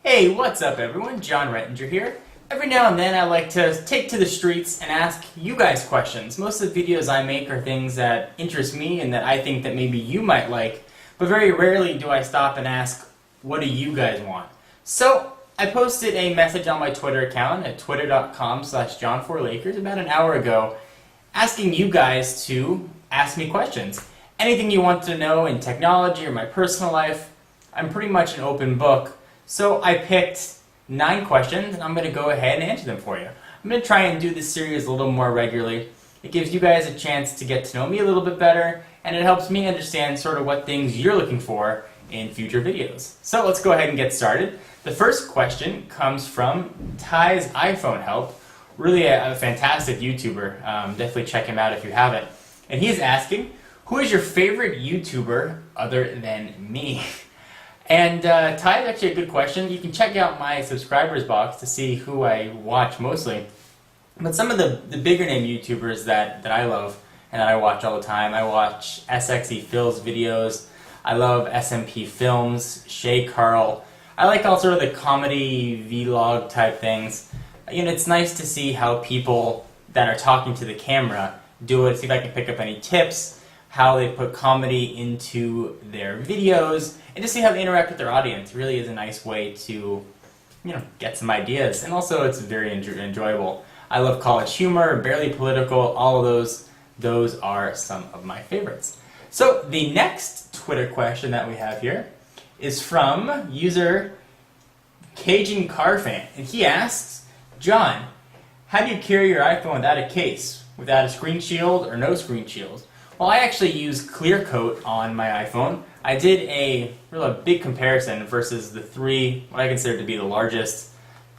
Hey, what's up everyone? John Rettinger here. Every now and then I like to take to the streets and ask you guys questions. Most of the videos I make are things that interest me and that I think that maybe you might like, but very rarely do I stop and ask, what do you guys want? So I posted a message on my Twitter account at twitter.com/John4Lakers about an hour ago asking you guys to ask me questions. Anything you want to know in technology or my personal life, I'm pretty much an open book. So I picked 9 questions and I'm going to go ahead and answer them for you. I'm going to try and do this series a little more regularly. It gives you guys a chance to get to know me a little bit better, and it helps me understand sort of what things you're looking for in future videos. So let's go ahead and get started. The first question comes from Ty's iPhone Help, really a fantastic YouTuber. Definitely check him out if you haven't. And he is asking, who is your favorite YouTuber other than me? And Ty is actually a good question. You can check out my subscribers box to see who I watch mostly. But some of the bigger name YouTubers that I love and that I watch all the time, I watch SXE Phil's videos. I love SMP Films, Shay Carl. I like all sort of the comedy vlog type things. You know, it's nice to see how people that are talking to the camera do it, see if I can pick up any tips, how they put comedy into their videos, and just see how they interact with their audience. It really is a nice way to, you know, get some ideas, and also it's very enjoyable. I love college humor, barely political, all of those are some of my favorites. So the next Twitter question that we have here is from user Cajun Car Fan, and he asks, John, how do you carry your iPhone without a case, without a screen shield or no screen shield? Well, I actually use clear coat on my iPhone. I did a really big comparison versus the 3, what I consider to be the largest,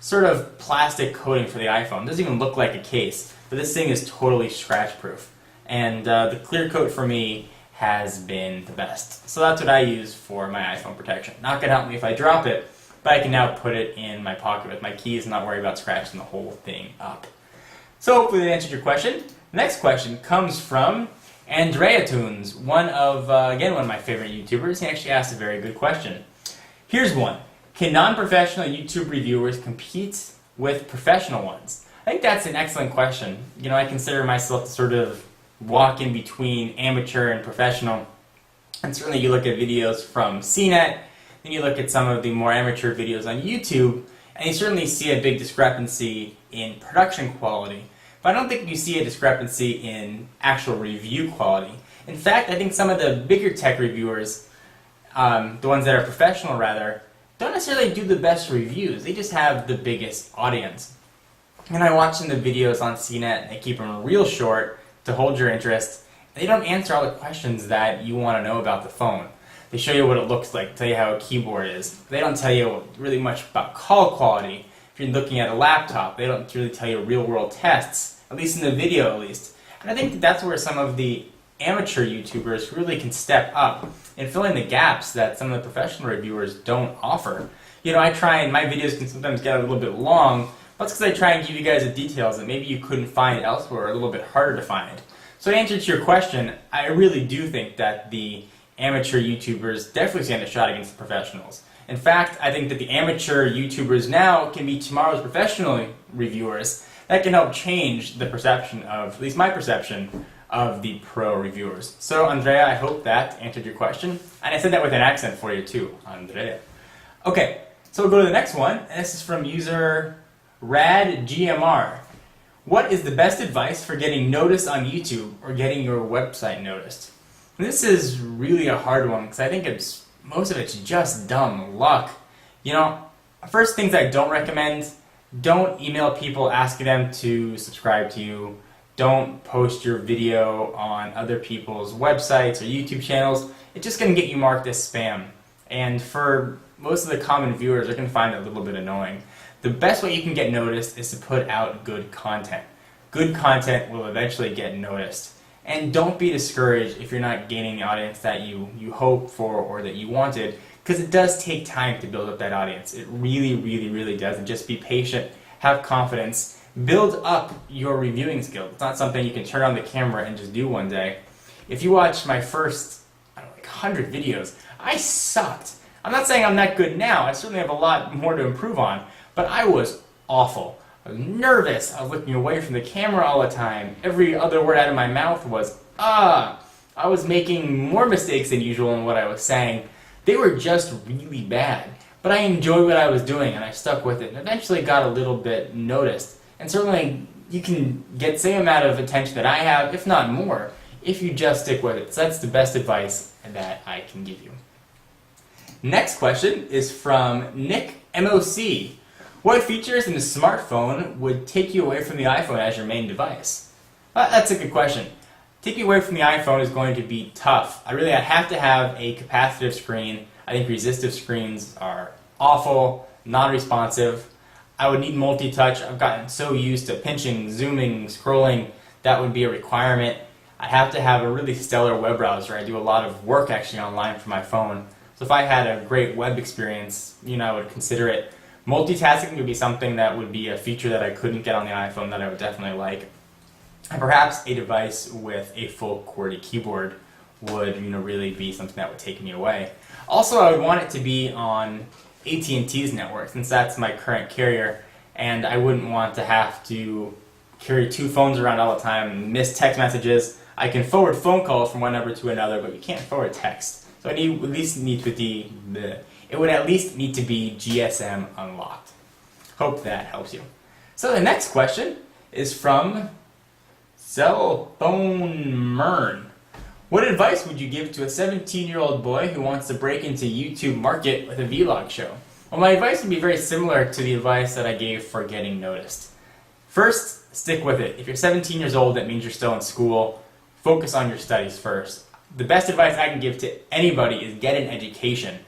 sort of plastic coating for the iPhone. It doesn't even look like a case, but this thing is totally scratch proof. And the clear coat for me has been the best. So that's what I use for my iPhone protection. Not going to help me if I drop it, but I can now put it in my pocket with my keys and not worry about scratching the whole thing up. So hopefully that answered your question. The next question comes from Andrea Tunes, one of my favorite YouTubers. He actually asked a very good question. Here's one. Can non-professional YouTube reviewers compete with professional ones? I think that's an excellent question. You know, I consider myself to sort of walk in between amateur and professional. And certainly you look at videos from CNET, and you look at some of the more amateur videos on YouTube, and you certainly see a big discrepancy in production quality. But I don't think you see a discrepancy in actual review quality. In fact, I think some of the bigger tech reviewers, the ones that are professional rather, don't necessarily do the best reviews. They just have the biggest audience. And I watch the videos on CNET, and they keep them real short to hold your interest. They don't answer all the questions that you want to know about the phone. They show you what it looks like, tell you how a keyboard is. They don't tell you really much about call quality. If you're looking at a laptop, they don't really tell you real-world tests, at least in the video at least. And I think that's where some of the amateur YouTubers really can step up and fill in the gaps that some of the professional reviewers don't offer. You know, I try, and my videos can sometimes get a little bit long, but that's because I try and give you guys the details that maybe you couldn't find elsewhere or a little bit harder to find. So to answer to your question, I really do think that the amateur YouTubers definitely stand a shot against the professionals. In fact, I think that the amateur YouTubers now can be tomorrow's professional reviewers. That can help change the perception of, at least my perception, of the pro reviewers. So, Andrea, I hope that answered your question. And I said that with an accent for you too, Andrea. Okay, so we'll go to the next one. And this is from user RadGMR. What is the best advice for getting noticed on YouTube or getting your website noticed? And this is really a hard one because I think most of it's just dumb luck. You know, first things I don't recommend, don't email people asking them to subscribe to you. Don't post your video on other people's websites or YouTube channels. It's just going to get you marked as spam. And for most of the common viewers, they're going to find it a little bit annoying. The best way you can get noticed is to put out good content. Good content will eventually get noticed. And don't be discouraged if you're not gaining the audience that you hoped for or that you wanted, because it does take time to build up that audience. It really, really, really does. And just be patient, have confidence, build up your reviewing skills. It's not something you can turn on the camera and just do one day. If you watch my first, 100 videos, I sucked. I'm not saying I'm not good now, I certainly have a lot more to improve on, but I was awful. I was nervous, I was looking away from the camera all the time. Every other word out of my mouth was, ah. I was making more mistakes than usual in what I was saying. They were just really bad. But I enjoyed what I was doing and I stuck with it and eventually got a little bit noticed. And certainly you can get the same amount of attention that I have, if not more, if you just stick with it. So that's the best advice that I can give you. Next question is from Nick MOC. What features in a smartphone would take you away from the iPhone as your main device? That's a good question. Taking away from the iPhone is going to be tough. I have to have a capacitive screen. I think resistive screens are awful, non-responsive. I would need multi-touch. I've gotten so used to pinching, zooming, scrolling. That would be a requirement. I'd have to have a really stellar web browser. I do a lot of work actually online for my phone. So if I had a great web experience, I would consider it. Multitasking would be something that would be a feature that I couldn't get on the iPhone that I would definitely like. And perhaps a device with a full QWERTY keyboard would really be something that would take me away. Also, I would want it to be on AT&T's network, since that's my current carrier, and I wouldn't want to have to carry two phones around all the time and miss text messages. I can forward phone calls from one number to another, but you can't forward text. So it would at least need to be GSM unlocked. Hope that helps you. So the next question is from Cell Phone Mern. What advice would you give to a 17-year-old boy who wants to break into YouTube market with a vlog show? Well, my advice would be very similar to the advice that I gave for getting noticed. First, stick with it. If you're 17 years old, that means you're still in school. Focus on your studies first. The best advice I can give to anybody is get an education.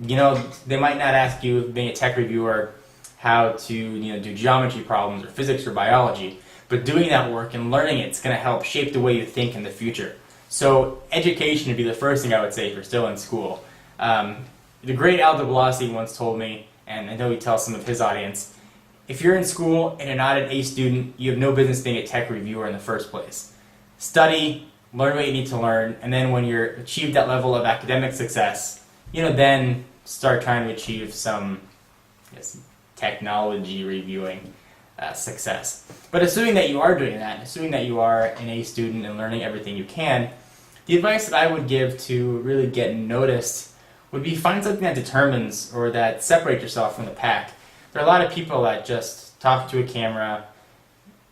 They might not ask you, being a tech reviewer, how to do geometry problems or physics or biology. But doing that work and learning it's going to help shape the way you think in the future. So education would be the first thing I would say if you're still in school. The great Al DeBlasi once told me, and I know he tells some of his audience, if you're in school and you're not an A student, you have no business being a tech reviewer in the first place. Study, learn what you need to learn, and then when you're achieved that level of academic success, then start trying to achieve some technology reviewing success. But assuming that you are doing that, assuming that you are an A student and learning everything you can, the advice that I would give to really get noticed would be find something that determines or that separates yourself from the pack. There are a lot of people that just talk to a camera,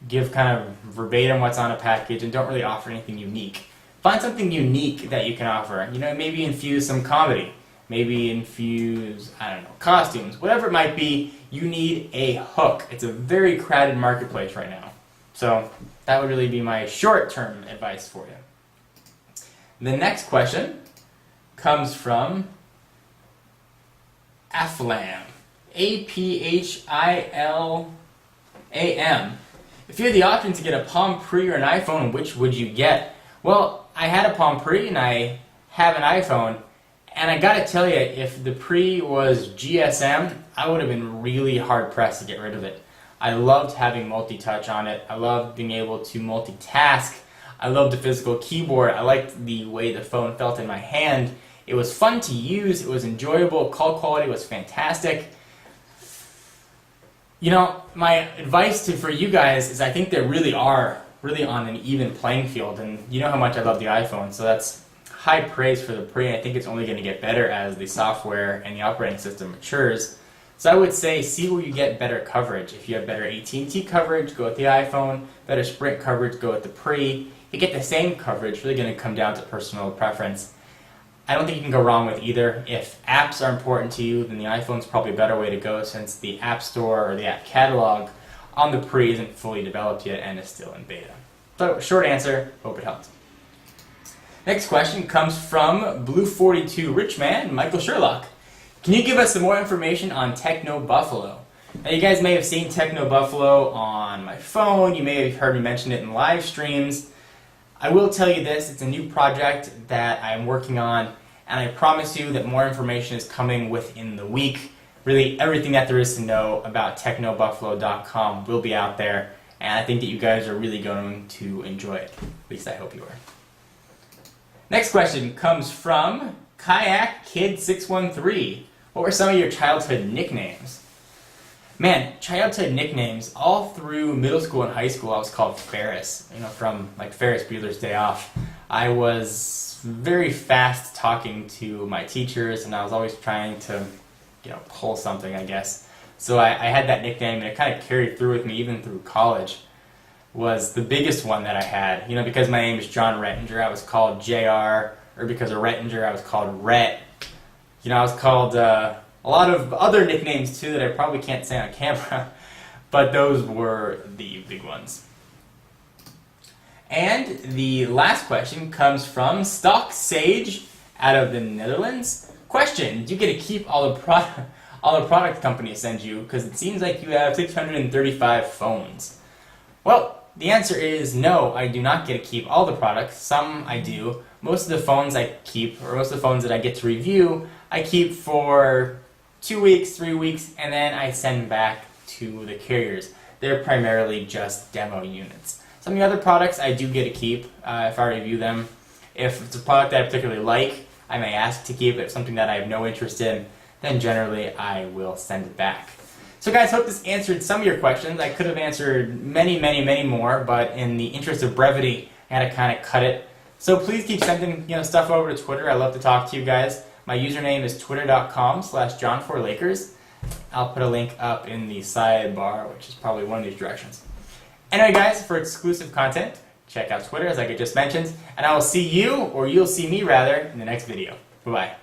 give kind of verbatim what's on a package, and don't really offer anything unique. Find something unique that you can offer. Maybe infuse some comedy. Maybe infuse, costumes. Whatever it might be, you need a hook. It's a very crowded marketplace right now. So that would really be my short-term advice for you. The next question comes from Aflam. APHILAM. If you had the option to get a Palm Pre or an iPhone, which would you get? Well, I had a Palm Pre and I have an iPhone, and I gotta tell you, if the Pre was GSM, I would have been really hard-pressed to get rid of it. I loved having multi-touch on it. I loved being able to multitask. I loved the physical keyboard. I liked the way the phone felt in my hand. It was fun to use. It was enjoyable. Call quality was fantastic. My advice for you guys is I think they really are on an even playing field, and you know how much I love the iPhone, so that's high praise for the Pre. I think it's only going to get better as the software and the operating system matures. So I would say see where you get better coverage. If you have better AT&T coverage, go with the iPhone. Better Sprint coverage, go with the Pre. If you get the same coverage, it's really going to come down to personal preference. I don't think you can go wrong with either. If apps are important to you, then the iPhone's probably a better way to go, since the App Store or the app catalog on the Pre isn't fully developed yet and is still in beta. So, short answer, hope it helped. Next question comes from Blue42 Richman, Michael Sherlock. Can you give us some more information on Techno Buffalo? Now, you guys may have seen Techno Buffalo on my phone. You may have heard me mention it in live streams. I will tell you this, it's a new project that I'm working on, and I promise you that more information is coming within the week. Really, everything that there is to know about technobuffalo.com will be out there, and I think that you guys are really going to enjoy it. At least I hope you are. Next question comes from Kayak Kid 613. What were some of your childhood nicknames? Man, childhood nicknames, all through middle school and high school I was called Ferris, from like Ferris Bueller's Day Off. I was very fast talking to my teachers, and I was always trying to, pull something, I guess. So I had that nickname, and it kind of carried through with me even through college. Was the biggest one that I had. Because my name is John Rettinger, I was called JR, or because of Rettinger, I was called Rhett. I was called a lot of other nicknames too that I probably can't say on camera, but those were the big ones. And the last question comes from Stock Sage out of the Netherlands. Question: do you get to keep all the product companies send you? Because it seems like you have 635 phones. Well, the answer is no, I do not get to keep all the products. Some I do. Most of the phones I keep, or most of the phones that I get to review, I keep for 2 weeks, 3 weeks, and then I send back to the carriers. They're primarily just demo units. Some of the other products I do get to keep if I review them. If it's a product that I particularly like, I may ask to keep it. If it's something that I have no interest in, then generally I will send it back. So guys, hope this answered some of your questions. I could have answered many, many, many more, but in the interest of brevity, I had to kind of cut it. So please keep sending stuff over to Twitter. I love to talk to you guys. My username is twitter.com/John4Lakers. I'll put a link up in the sidebar, which is probably one of these directions. Anyway guys, for exclusive content, check out Twitter as I just mentioned, and I will see you, or you'll see me rather, in the next video. Bye-bye.